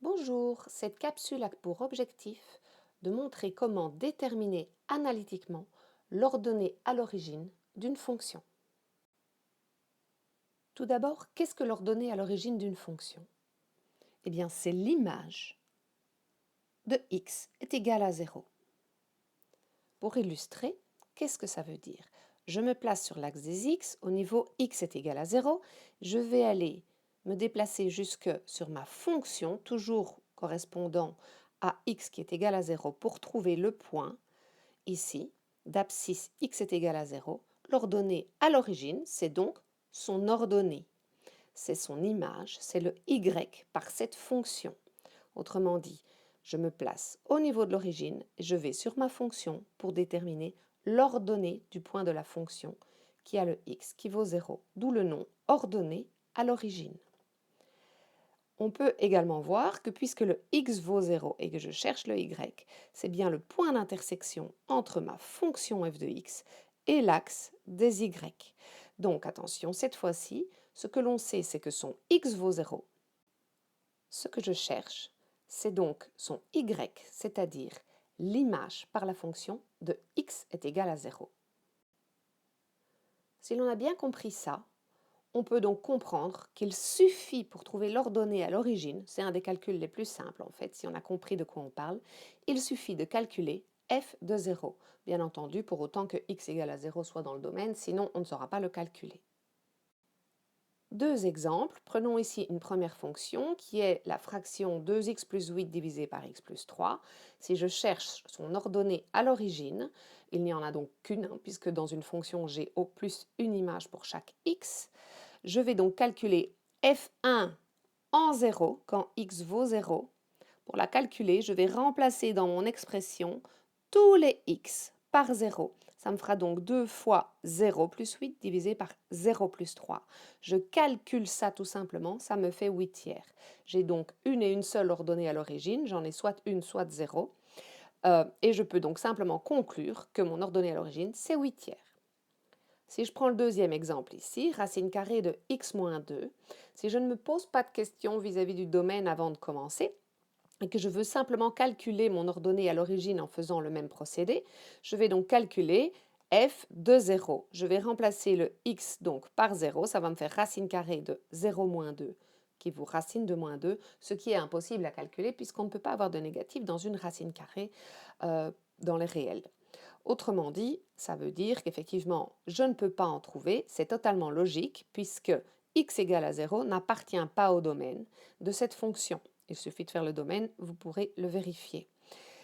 Bonjour, cette capsule a pour objectif de montrer comment déterminer analytiquement l'ordonnée à l'origine d'une fonction. Tout d'abord, qu'est-ce que l'ordonnée à l'origine d'une fonction? Eh bien, c'est l'image de x est égale à 0. Pour illustrer, qu'est-ce que ça veut dire? Je me place sur l'axe des x, au niveau x est égal à 0, je vais aller me déplacer jusque sur ma fonction, toujours correspondant à x qui est égal à 0, pour trouver le point, ici, d'abscisse x est égal à 0. L'ordonnée à l'origine, c'est donc son ordonnée. C'est son image, c'est le y par cette fonction. Autrement dit, je me place au niveau de l'origine et je vais sur ma fonction pour déterminer l'ordonnée du point de la fonction qui a le x qui vaut 0, d'où le nom ordonnée à l'origine. On peut également voir que puisque le x vaut 0 et que je cherche le y, c'est bien le point d'intersection entre ma fonction f de x et l'axe des y. Donc attention, cette fois-ci, ce que l'on sait, c'est que son x vaut 0. Ce que je cherche, c'est donc son y, c'est-à-dire l'image par la fonction de x est égal à 0. Si l'on a bien compris ça, on peut donc comprendre qu'il suffit pour trouver l'ordonnée à l'origine, c'est un des calculs les plus simples en fait, si on a compris de quoi on parle, il suffit de calculer f de 0, bien entendu pour autant que x égale à 0 soit dans le domaine, sinon on ne saura pas le calculer. Deux exemples. Prenons ici une première fonction qui est la fraction 2x plus 8 divisé par x plus 3. Si je cherche son ordonnée à l'origine, il n'y en a donc qu'une, puisque dans une fonction j'ai au plus une image pour chaque x. Je vais donc calculer f1 en 0 quand x vaut 0. Pour la calculer, je vais remplacer dans mon expression tous les x par 0. Ça me fera donc 2 fois 0 plus 8 divisé par 0 plus 3. Je calcule ça tout simplement, ça me fait 8 tiers. J'ai donc une et une seule ordonnée à l'origine, j'en ai soit une, soit 0. Et je peux donc simplement conclure que mon ordonnée à l'origine, c'est 8 tiers. Si je prends le deuxième exemple ici, racine carrée de x moins 2, si je ne me pose pas de questions vis-à-vis du domaine avant de commencer, et que je veux simplement calculer mon ordonnée à l'origine en faisant le même procédé, je vais donc calculer f de 0. Je vais remplacer le x donc par 0, ça va me faire racine carrée de 0 moins 2 qui vaut racine de moins 2, ce qui est impossible à calculer puisqu'on ne peut pas avoir de négatif dans une racine carrée dans les réels. Autrement dit, ça veut dire qu'effectivement, je ne peux pas en trouver, c'est totalement logique puisque x égale à 0 n'appartient pas au domaine de cette fonction. Il suffit de faire le domaine, vous pourrez le vérifier.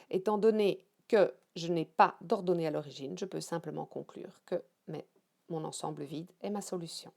Étant donné que je n'ai pas d'ordonnée à l'origine, je peux simplement conclure que mon ensemble vide est ma solution.